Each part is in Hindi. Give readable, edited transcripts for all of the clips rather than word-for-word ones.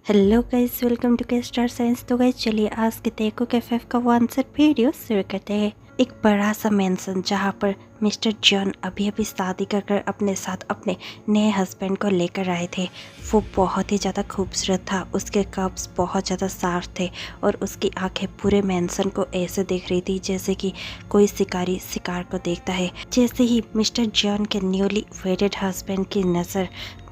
हेलो गाइस, वेलकम टू के स्टार साइंस। तो गाइस चलिए आज के तेको कैफेफ का वो आंसर वीडियो शुरू करते हैं। एक बड़ा सा मेंशन जहाँ पर मिस्टर जॉन अभी अभी शादी कर अपने साथ अपने नए हस्बैंड को लेकर आए थे। वो बहुत ही ज़्यादा खूबसूरत था, उसके कप्स बहुत ज़्यादा साफ थे और उसकी आंखें पूरे मेंशन को ऐसे देख रही थी जैसे कि कोई शिकारी शिकार को देखता है। जैसे ही मिस्टर जॉन के न्यूली वेडेड हस्बैंड की नज़र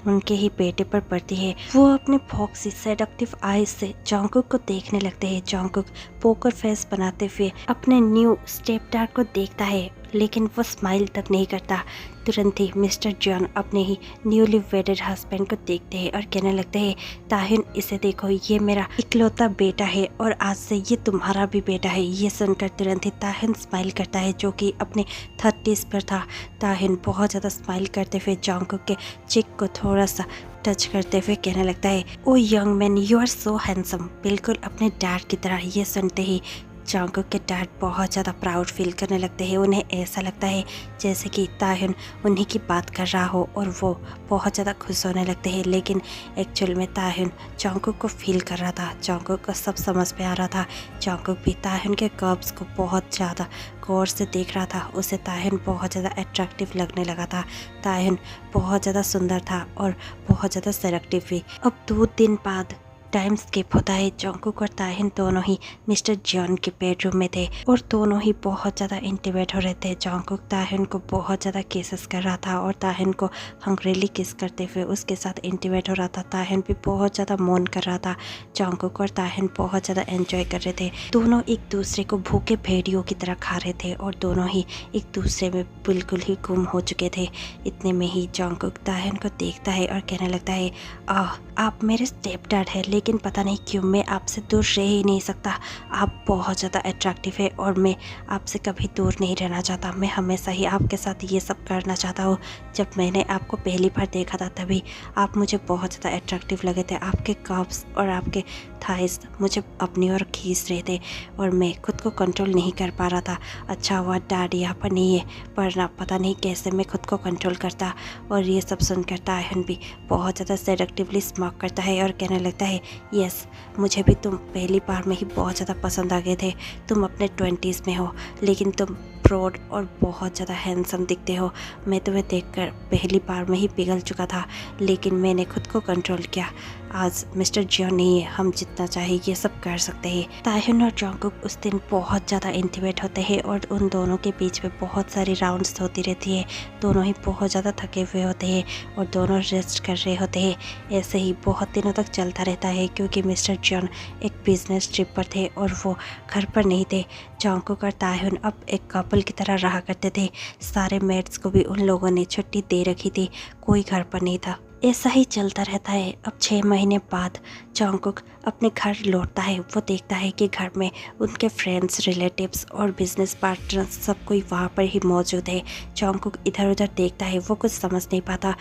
उनके ही बेटे पर पड़ती है, वो अपने फॉक्सी सेडक्टिव आईज से जॉन्गकुक को देखने लगते हैं। जॉन्गकुक पोकर फेस बनाते हुए अपने न्यू स्टेपडैड को देखता है, लेकिन वो स्माइल तक नहीं करता। तुरंत ही मिस्टर जॉन अपने ही न्यूली वेडेड हस्बैंड को देखते हैं और कहने लगते हैं, ताहिन इसे देखो, ये मेरा इकलौता बेटा है और आज से ये तुम्हारा भी बेटा है। ये सुनकर तुरंत ही ताहिन स्माइल करता है, जो कि अपने 30s पर था। ताहिन बहुत ज़्यादा स्माइल करते हुए जॉन्गकुक के चिक को थोड़ा सा टच करते हुए कहने लगता है, oh young man, you are so handsome, बिल्कुल अपने डैड की तरह। ये सुनते ही जॉन्गकुक के डैड बहुत ज़्यादा प्राउड फील करने लगते हैं। उन्हें ऐसा लगता है जैसे कि ताहिन उन्हीं की बात कर रहा हो और वो बहुत ज़्यादा खुश होने लगते हैं। लेकिन एक्चुअल में ताहिन जॉन्गकुक को फील कर रहा था, जॉन्गकुक को सब समझ में आ रहा था। जॉन्गकुक भी ताहिन के कर्व्स को बहुत ज़्यादा गौर से देख रहा था। उसे ताहिन बहुत ज़्यादा अट्रैक्टिव लगने लगा था। ताहिन बहुत ज़्यादा सुंदर था और बहुत ज़्यादा सेडक्टिव भी। अब 2 दिन बाद टाइम स्किप होता है। जॉन्गकुक और ताहिन दोनों ही मिस्टर जॉन के बेडरूम में थे और दोनों ही बहुत ज़्यादा इंटीमेट हो रहे थे। जॉन्गकुक ताहिन को बहुत ज़्यादा किसेस कर रहा था और ताहिन को हंग्रीली किस करते हुए उसके साथ इंटीमेट हो रहा था। ताहिन भी बहुत ज़्यादा मौन कर रहा था। जॉन्गकुक और ताहिन बहुत ज़्यादा एंजॉय कर रहे थे। दोनों एक दूसरे को भूखे भेड़ियों की तरह खा रहे थे और दोनों ही एक दूसरे में बिल्कुल ही गुम हो चुके थे। इतने में ही जॉन्गकुक ताहिन को देखता है और कहने लगता है, आप मेरे स्टेप डैड है, लेकिन पता नहीं क्यों मैं आपसे दूर रह ही नहीं सकता। आप बहुत ज़्यादा अट्रैक्टिव है और मैं आपसे कभी दूर नहीं रहना चाहता। मैं हमेशा ही आपके साथ ये सब करना चाहता हूँ। जब मैंने आपको पहली बार देखा था तभी आप मुझे बहुत ज़्यादा अट्रैक्टिव लगे थे। आपके कर्व्स और आपके थाइस मुझे अपनी ओर खींच रहे थे और मैं खुद को कंट्रोल नहीं कर पा रहा था। अच्छा हुआ डैड यहाँ पर नहीं है, वरना पता नहीं कैसे मैं खुद को कंट्रोल करता। और ये सब सुनकर ताहिन भी बहुत ज़्यादा सेडक्टिवली स्मार्ट करता है और कहने लगता है, यस, मुझे भी तुम पहली बार में ही बहुत ज़्यादा पसंद आ गए थे। तुम अपने 20s में हो, लेकिन तुम प्राउड और बहुत ज़्यादा हैंडसम दिखते हो। मैं तुम्हें देखकर पहली बार में ही पिघल चुका था, लेकिन मैंने खुद को कंट्रोल किया। आज मिस्टर जॉन नहीं है, हम जितना चाहे ये सब कर सकते हैं। ताहिन और जॉन्गकुक उस दिन बहुत ज़्यादा इंटीमेट होते हैं और उन दोनों के बीच में बहुत सारी राउंड्स होती रहती है। दोनों ही बहुत ज़्यादा थके हुए होते हैं और दोनों रेस्ट कर रहे होते हैं। ऐसे ही बहुत दिनों तक चलता रहता है, क्योंकि मिस्टर जॉन एक बिजनेस ट्रिप पर थे और वो घर पर नहीं थे। जॉन्गकुक और ताहिन अब एक कपल की तरह रहा करते थे। सारे मेट्स को भी उन लोगों ने छुट्टी दे रखी थी, कोई घर पर नहीं था। ऐसा ही चलता रहता है। अब 6 महीने बाद जॉन्गकुक अपने घर लौटता है। वो देखता है कि घर में उनके फ्रेंड्स, रिलेटिव्स और बिजनेस पार्टनर्स सब कोई वहाँ पर ही मौजूद है। जॉन्गकुक इधर उधर देखता है, वो कुछ समझ नहीं पाता।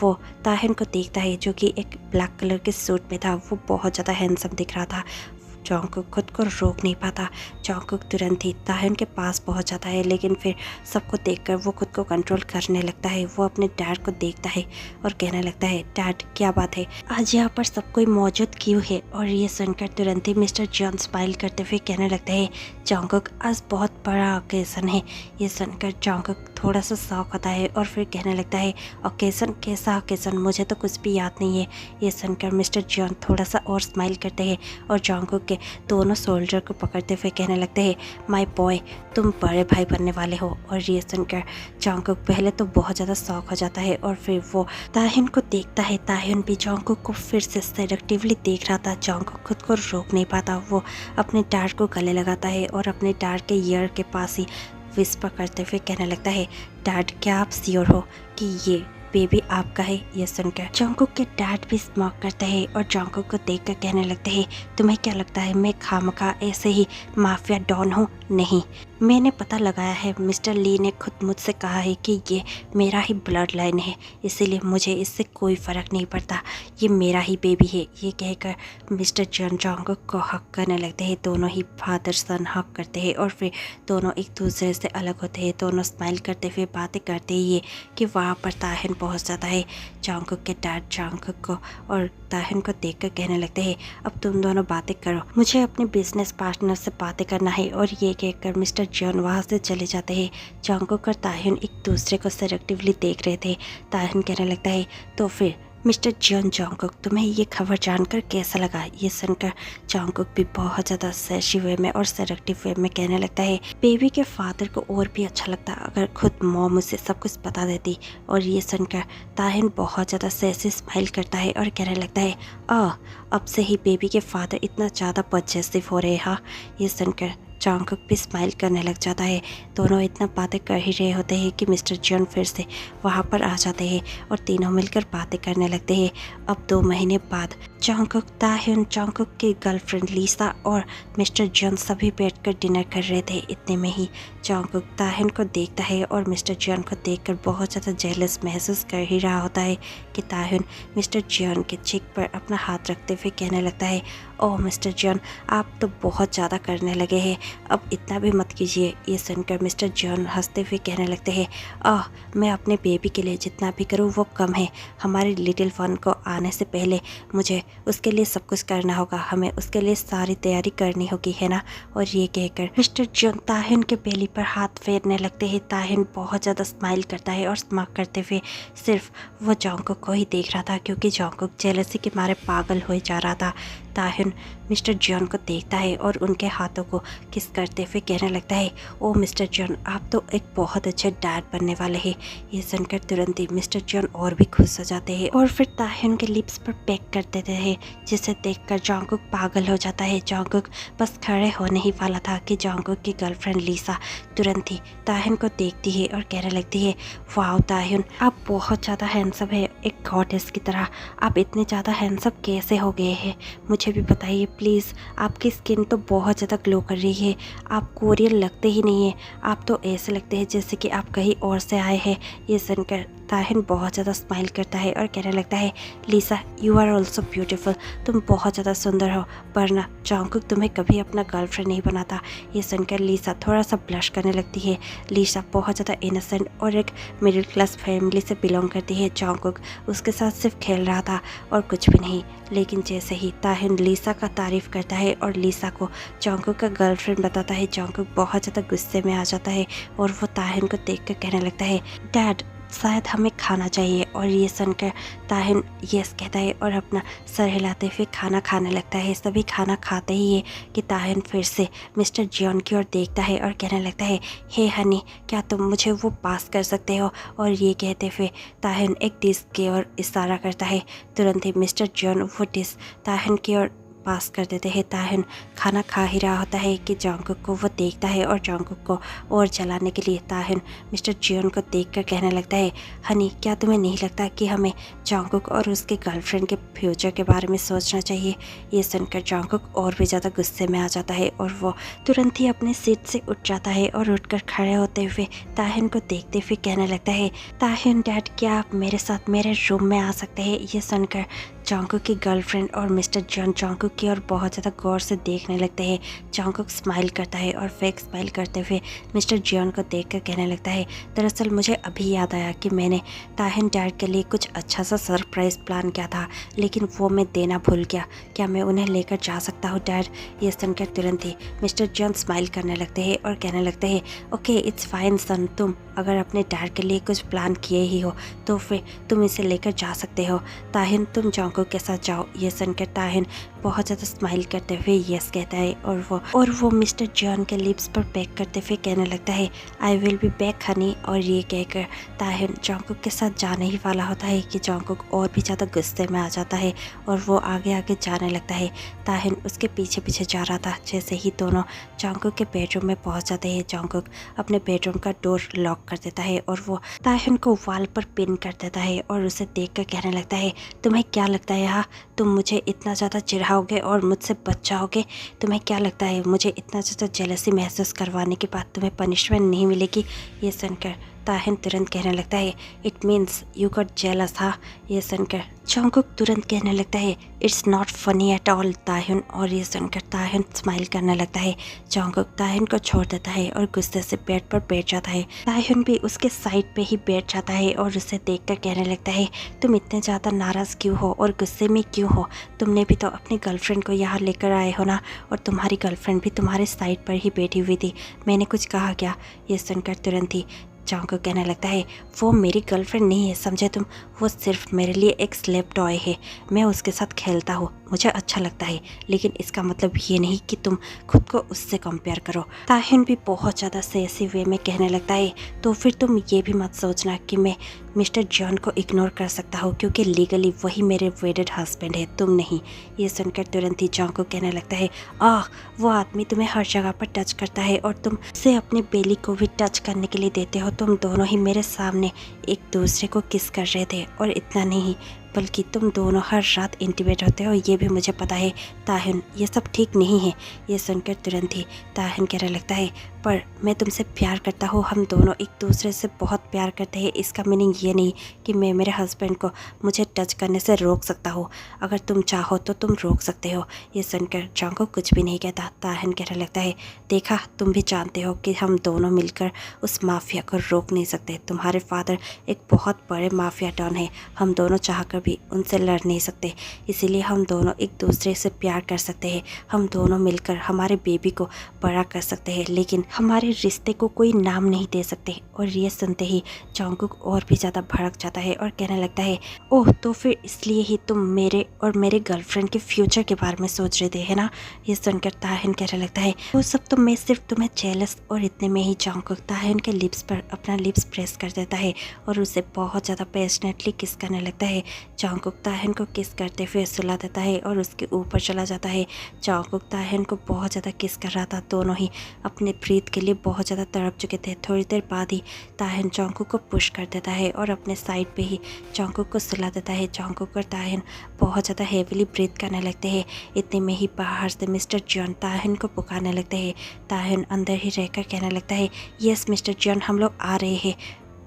वो ताहिन को देखता है, जो कि एक ब्लैक कलर के सूट में था। वो बहुत ज़्यादा हैंडसम दिख रहा था। जॉन्गकुक खुद को रोक नहीं पाता। जॉन्गकुक तुरंत ही ताहिन के पास पहुंच जाता है, लेकिन फिर सबको देखकर वो खुद को कंट्रोल करने लगता है। वो अपने डैड को देखता है और कहने लगता है, डैड क्या बात है, आज यहाँ पर सब कोई मौजूद क्यों है? और ये सुनकर तुरंत ही मिस्टर जॉन स्माइल करते हुए कहने लगता है, जॉन्गकुक आज बहुत बड़ा ओकेजन है। ये सुनकर जॉन्गकुक थोड़ा सा शॉक होता है और फिर कहने लगता है, ओकेजन? कैसा ओकेजन? मुझे तो कुछ भी याद नहीं है। ये सुनकर मिस्टर जॉन थोड़ा सा और स्माइल करते हैं और जॉन्गकुक के दोनों शोल्डर को पकड़ते हुए कहने लगते हैं, माय बॉय, तुम बड़े भाई बनने वाले हो। और ये सुनकर जॉन्गकुक पहले तो बहुत ज़्यादा शॉक हो जाता है और फिर वो ताहिन को देखता है। ताहिन भी जॉन्गकुक को फिर से सेडक्टिवली देख रहा था। जॉन्गकुक खुद को रोक नहीं पाता। वो अपने डैड को गले लगाता है और अपने डैड के ईयर के पास ही विस्पर करते हुए कहने लगता है, डैड क्या आप श्योर हो कि ये बेबी आपका है? ये सुनकर जॉन्गकुक के डैड भी स्मॉक करते हैं और जॉन्गकुक को देखकर कहने लगते हैं, तुम्हें क्या लगता है मैं खामखा ऐसे ही माफिया डॉन हूँ? नहीं, मैंने पता लगाया है, मिस्टर ली ने खुद मुझसे कहा है कि ये मेरा ही ब्लड लाइन है, इसीलिए मुझे इससे कोई फ़र्क नहीं पड़ता, ये मेरा ही बेबी है। ये कहकर मिस्टर जॉन जॉन्गकुक को हक करने लगते हैं। दोनों ही फादर सन हक करते हैं और फिर दोनों एक दूसरे से अलग होते हैं। दोनों स्माइल करते हुए बातें करते ही कि वहाँ पर ताहिन पहुँच जाता है। जॉन्गकुक के डैड जॉन्गकुक को और ताहिन को देखकर कहने लगते हैं, अब तुम दोनों बातें करो, मुझे अपने बिजनेस पार्टनर से बातें करना है। और ये कहकर मिस्टर जॉन वहाँ से चले जाते हैं। जॉन्गकुक और ताहिन एक दूसरे को सेलेक्टिवली देख रहे थे। ताहिन कहने लगता है, तो फिर मिस्टर जॉन जॉन्गकुक, तुम्हें ये खबर जानकर कैसा लगा? ये सुनकर जॉन्गकुक भी बहुत ज़्यादा सेक्सी वे में और सेलेक्टिव वे में कहने लगता है, बेबी के फादर को और भी अच्छा लगता अगर खुद मॉम उसे सब कुछ बता देती। और ये सुनकर ताहिन बहुत ज़्यादा सेक्सी स्माइल करता है और कहने लगता है, अब से ही बेबी के फादर इतना ज़्यादा पॉजिटिव हो रहे हैं। हाँ, ये सुनकर जॉन्गकुक भी स्माइल करने लग जाता है। दोनों इतना बातें कर ही रहे होते हैं कि मिस्टर जॉन फिर से वहाँ पर आ जाते हैं और तीनों मिलकर बातें करने लगते हैं। अब 2 महीने बाद जॉन्गकुक, ताहिन, जॉन्गकुक की गर्लफ्रेंड लीसा और मिस्टर जॉन सभी बैठकर डिनर कर रहे थे। इतने में ही जॉन्गकुक ताहिन को देखता है और मिस्टर जॉन को देखकर बहुत ज़्यादा जेलस महसूस कर ही रहा होता है कि ताहिन मिस्टर जॉन के चिक पर अपना हाथ रखते हुए कहने लगता है, ओह मिस्टर जॉन, आप तो बहुत ज़्यादा करने लगे हैं, अब इतना भी मत कीजिए। ये सुनकर मिस्टर जॉन हंसते हुए कहने लगते हैं, मैं अपने बेबी के लिए जितना भी करूँ वो कम है। हमारे लिटिल वन को आने से पहले मुझे उसके लिए सब कुछ करना होगा, हमें उसके लिए सारी तैयारी करनी होगी, है ना? और ये कहकर मिस्टर जॉन ताहिन के बेली पर हाथ फेरने लगते हैं। ताहिन बहुत ज़्यादा स्माइल करता है और स्माइल करते हुए सिर्फ वो जॉन्गकुक को ही देख रहा था, क्योंकि जॉन्गकुक जेलसी के मारे पागल हो जा रहा था। ताहिन मिस्टर जॉन को देखता है और उनके हाथों को किस करते हुए कहने लगता है, ओ मिस्टर जॉन, आप तो एक बहुत अच्छे डैड बनने वाले हैं। ये सुनकर तुरंत ही मिस्टर जॉन और भी खुश हो जाते हैं और फिर ताहिन के लिप्स पर पैक कर देते हैं, जिसे देखकर जॉन्गकुक पागल हो जाता है। जॉन्गकुक बस खड़े होने ही वाला था कि जॉन्गकुक की गर्लफ्रेंड लीसा तुरंत ही ताहिन को देखती है और कहने लगती है, वाओ ताहिन, आप बहुत ज़्यादा हैंडसम है, एक गॉडेस की तरह। आप इतने ज़्यादा हैंडसम कैसे हो गए हैं? मुझे भी बताइए प्लीज़। आपकी स्किन तो बहुत ज़्यादा ग्लो कर रही है, आप कोरियन लगते ही नहीं है, आप तो ऐसे लगते हैं जैसे कि आप कहीं और से आए हैं। ये सुनकर ताहिन बहुत ज़्यादा स्माइल करता है और कहने लगता है, लीसा, यू आर ऑल्सो ब्यूटीफुल, तुम बहुत ज़्यादा सुंदर हो, वरना जॉन्गकुक तुम्हें कभी अपना गर्लफ्रेंड नहीं बनाता। ये सुनकर लीसा थोड़ा सा ब्लश करने लगती है। लीसा बहुत ज़्यादा इनोसेंट और एक मिडिल क्लास फैमिली से बिलोंग करती है। जॉन्गकुक उसके साथ सिर्फ खेल रहा था और कुछ भी नहीं। लेकिन जैसे ही ताहिन लीसा का तारीफ़ करता है और लीसा को जॉन्गकुक का गर्लफ्रेंड बताता है, जॉन्गकुक बहुत ज़्यादा गुस्से में आ जाता है और वो ताहिन को देख कर कहने लगता है, डैड, शायद हमें खाना चाहिए। और ये सुनकर ताहिन यस कहता है और अपना सर हिलाते हुए खाना खाने लगता है। सभी खाना खाते ही है कि ताहिन फिर से मिस्टर जॉन की ओर देखता है और कहने लगता है, हे हनी, क्या तुम मुझे वो पास कर सकते हो? और ये कहते हुए ताहिन एक डिश की ओर इशारा करता है। तुरंत ही मिस्टर जॉन वो डिश ताहिन की ओर पास कर देते हैं। ताहिन खाना खा ही रहा होता है कि जॉन्गकुक को वो देखता है और जॉन्गकुक को और जलाने के लिए ताहिन मिस्टर जॉन को देखकर कहने लगता है, हनी, क्या तुम्हें नहीं लगता कि हमें जॉन्गकुक और उसके गर्लफ्रेंड के फ्यूचर के बारे में सोचना चाहिए? ये सुनकर जॉन्गकुक और भी ज़्यादा गुस्से में आ जाता है और वो तुरंत ही अपने सीट से उठ जाता है और उठकर खड़े होते हुए ताहिन को देखते हुए कहने लगता है, ताहिन डैड, क्या आप मेरे साथ मेरे रूम में आ सकते हैं? ये सुनकर जॉन्गकुक की गर्लफ्रेंड और मिस्टर जॉन जॉन्गकुक की ओर बहुत ज़्यादा गौर से देखने लगते हैं। जॉन्गकुक स्माइल करता है और फेक स्माइल करते हुए मिस्टर जॉन को देखकर कहने लगता है, दरअसल मुझे अभी याद आया कि मैंने ताहिन डैड के लिए कुछ अच्छा सा सरप्राइज़ प्लान किया था, लेकिन वो मैं देना भूल गया। क्या मैं उन्हें लेकर जा सकता हूँ डैड? ये सुनकर तुरंत ही मिस्टर जॉन स्माइल करने लगते हैं और कहने लगते हैं, ओके, इट्स फाइन सन, तुम अगर अपने डैड के लिए कुछ प्लान किए ही हो तो फिर तुम इसे लेकर जा सकते हो। ताहिन, तुम जॉन्गकुक के साथ जाओ। ये सुनकर ताहिन बहुत ज़्यादा स्माइल करते हुए यस कहता है और वो मिस्टर जॉन के लिप्स पर पैक करते हुए कहने लगता है, I will be back Honey. और ये कहकर ताहिन जॉन्गकुक के साथ जाने ही वाला होता है कि जॉन्गकुक और भी ज़्यादा गुस्से में आ जाता है और वो आगे आगे जाने लगता है। ताहिन उसके पीछे पीछे जा रहा था। जैसे ही दोनों जॉन्गकुक के बेडरूम में पहुंच जाते हैं, जॉन्गकुक अपने बेडरूम का डोर लॉक कर देता है और वो ताहिन को वाल पर पिन कर देता है और उसे देखकर कहने लगता है, तुम्हें क्या लगता है हाँ, तुम मुझे इतना ज़्यादा चिढ़ाओगे और मुझसे बच जाओगे? तुम्हें क्या लगता है मुझे इतना ज़्यादा जेलसी महसूस करवाने के बाद तुम्हें पनिशमेंट नहीं मिलेगी? ये सुनकर ताहिन तुरंत कहने लगता है, it means you got jealous हाँ? ये सुनकर जंगकुक तुरंत कहने लगता है, it's not funny at all ताहिन। और ये सुनकर ताहिन स्माइल करने लगता है। जंगकुक ताहिन को छोड़ देता है और गुस्से से बेड पर बैठ जाता है। ताहिन भी उसके साइड पे ही बैठ जाता है और उसे देखकर कहने लगता है, तुम इतने ज़्यादा नाराज़ क्यों हो और गुस्से में क्यों हो? तुमने भी तो अपनी गर्लफ्रेंड को यहाँ लेकर आए हो ना, और तुम्हारी गर्लफ्रेंड भी तुम्हारे साइड पर ही बैठी हुई थी। मैंने कुछ कहा क्या? ये सुनकर तुरंत ही जंगकुक कहने लगता है, वो मेरी गर्लफ्रेंड नहीं है समझे तुम, वो सिर्फ मेरे लिए एक स्लेब टॉय है। मैं उसके साथ खेलता हूँ, मुझे अच्छा लगता है, लेकिन इसका मतलब ये नहीं कि तुम खुद को उससे कंपेयर करो। ताहिन भी बहुत ज़्यादा सेसी वे में कहने लगता है, तो फिर तुम ये भी मत सोचना कि मैं मिस्टर जॉन को इग्नोर कर सकता हूँ, क्योंकि लीगली वही मेरे वेडेड हस्बैंड है, तुम नहीं। ये सुनकर तुरंत ही जंगकुक कहने लगता है, वो आदमी तुम्हें हर जगह पर टच करता है और तुम से अपने बेली को भी टच करने के लिए देते हो। तुम दोनों ही मेरे सामने एक दूसरे को किस कर रहे थे, और इतना नहीं बल्कि तुम दोनों हर रात इंटीमेट होते हो, ये भी मुझे पता है ताहिन, ये सब ठीक नहीं है। ये सुनकर तुरंत ही ताहिन कहने लगता है, पर मैं तुमसे प्यार करता हूँ, हम दोनों एक दूसरे से बहुत प्यार करते हैं। इसका मीनिंग ये नहीं कि मैं मेरे हस्बैंड को मुझे टच करने से रोक सकता हूँ। अगर तुम चाहो तो तुम रोक सकते हो। ये सुनकर जंगकुक कुछ भी नहीं कहता। ताहिन कहने लगता है, देखा तुम भी जानते हो कि हम दोनों मिलकर उस माफिया को रोक नहीं सकते। तुम्हारे फादर एक बहुत बड़े माफिया डॉन है, हम दोनों चाहकर भी उनसे लड़ नहीं सकते। इसीलिए हम दोनों एक दूसरे से प्यार कर सकते हैं, हम दोनों मिलकर हमारे बेबी को बड़ा कर सकते हैं, लेकिन हमारे रिश्ते को कोई नाम नहीं दे सकते। और ये सुनते ही जंगकुक और भी ज़्यादा भड़क जाता है और कहने लगता है, ओह तो फिर इसलिए ही तुम मेरे और मेरे गर्लफ्रेंड के फ्यूचर के बारे में सोच रहे थे है ना? ये सुनकर ताहिन कहने लगता है, वो सब तो मैं सिर्फ तुम्हें जेलस। और इतने में ही जंगकुक ताहिन के लिप्स पर अपना लिप्स प्रेस कर देता है और उसे बहुत ज़्यादा पैशनेटली किस करने लगता है। जंगकुक ताहिन को किस करते हुए सुला देता है और उसके ऊपर चला जाता है। जंगकुक ताहिन को बहुत ज़्यादा किस कर रहा था, दोनों ही अपने ब्रीथ के लिए बहुत ज़्यादा तड़प चुके थे। थोड़ी देर बाद ही ताहिन जंगकुक को पुश कर देता है और अपने साइड पे ही जंगकुक को सुला देता है। जंगकुक और ताहिन बहुत ज़्यादा हेविली ब्रीथ करने लगते हैं। इतने में ही बाहर से मिस्टर जॉन ताहिन को पुकारने लगते हैं। ताहिन अंदर ही रहकर कहने लगता है, यस मिस्टर जॉन, हम लोग आ रहे हैं।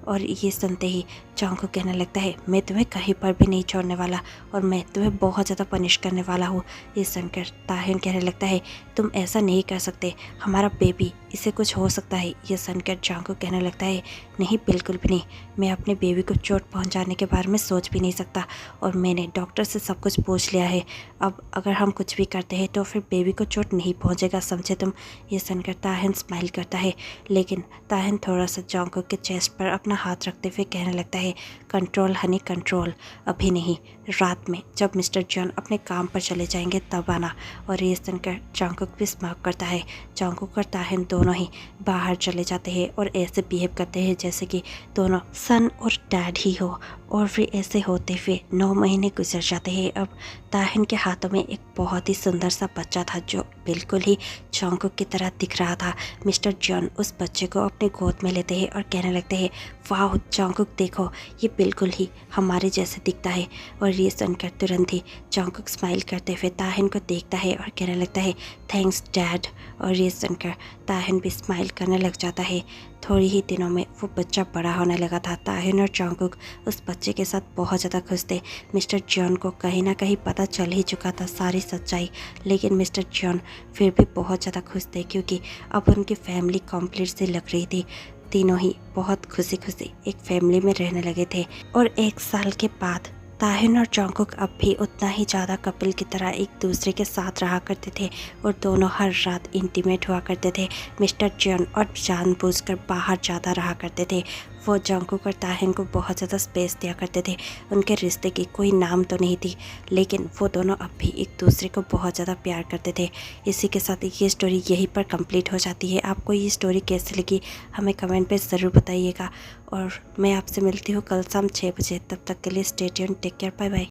और ये सुनते ही जंगकुक कहने लगता है, मैं तुम्हें कहीं पर भी नहीं छोड़ने वाला और मैं तुम्हें बहुत ज़्यादा पनिश करने वाला हूँ। ये सुनकर ताहिन कहने लगता है, तुम ऐसा नहीं कर सकते, हमारा बेबी, इसे कुछ हो सकता है। ये सुनकर जंगकुक कहने लगता है, नहीं बिल्कुल भी नहीं, मैं अपने बेबी को चोट पहुँचाने के बारे में सोच भी नहीं सकता और मैंने डॉक्टर से सब कुछ पूछ लिया है। अब अगर हम कुछ भी करते हैं तो फिर बेबी को चोट नहीं पहुँचेगा, समझे तुम? ये सुनकर ताहिन स्माइल करता है, लेकिन ताहिन थोड़ा सा जंगकुक के चेस्ट पर अपना हाथ रखते हुए कहने लगता है, कंट्रोल हनी कंट्रोल, अभी नहीं, रात में जब मिस्टर जॉन अपने काम पर चले जाएंगे तब आना। और ये सुनकर जंगकुक भी स्माइल करता है। जंगकुक और ताहिन दोनों ही बाहर चले जाते हैं और ऐसे बिहेव करते हैं जैसे कि दोनों सन और डैड ही हो। और फिर ऐसे होते हुए 9 महीने गुजर जाते हैं। अब ताहिन के हाथों में एक बहुत ही सुंदर सा बच्चा था जो बिल्कुल ही जंगकुक की तरह दिख रहा था। मिस्टर जॉन उस बच्चे को अपने गोद में लेते हैं और कहने लगते हैं, वाह जंगकुक देखो, ये बिल्कुल ही हमारे जैसे दिखता है। और ये सुनकर तुरंत ही जंगकुक स्माइल करते हुए ताहिन को देखता है और कहने लगता है, थैंक्स डैड। और ये सुनकर ताहिन भी स्माइल करने लग जाता है। थोड़ी ही दिनों में वो बच्चा बड़ा होने लगा था। ताहिन और जंगकुक उस बच्चे के साथ बहुत ज़्यादा खुश थे। मिस्टर जॉन को कहीं ना कहीं पता चल ही चुका था सारी सच्चाई, लेकिन मिस्टर जॉन फिर भी बहुत ज़्यादा खुश थे क्योंकि अब उनकी फैमिली कंप्लीट सी लग रही थी। तीनों ही बहुत खुशी खुशी एक फैमिली में रहने लगे थे। और 1 साल के बाद ताहिन और जंगकुक अब भी उतना ही ज़्यादा कपिल की तरह एक दूसरे के साथ रहा करते थे और दोनों हर रात इंटीमेट हुआ करते थे। मिस्टर जॉन और जानबूझकर बाहर ज़्यादा रहा करते थे। वो जंगकुक और ताहिन को बहुत ज़्यादा स्पेस दिया करते थे। उनके रिश्ते की कोई नाम तो नहीं थी, लेकिन वो दोनों अब भी एक दूसरे को बहुत ज़्यादा प्यार करते थे। इसी के साथ ये स्टोरी यहीं पर कंप्लीट हो जाती है। आपको ये स्टोरी कैसी लगी हमें कमेंट पे ज़रूर बताइएगा। और मैं आपसे मिलती हूँ कल शाम 6 बजे। तब तक के लिए stay tuned, take care, bye bye.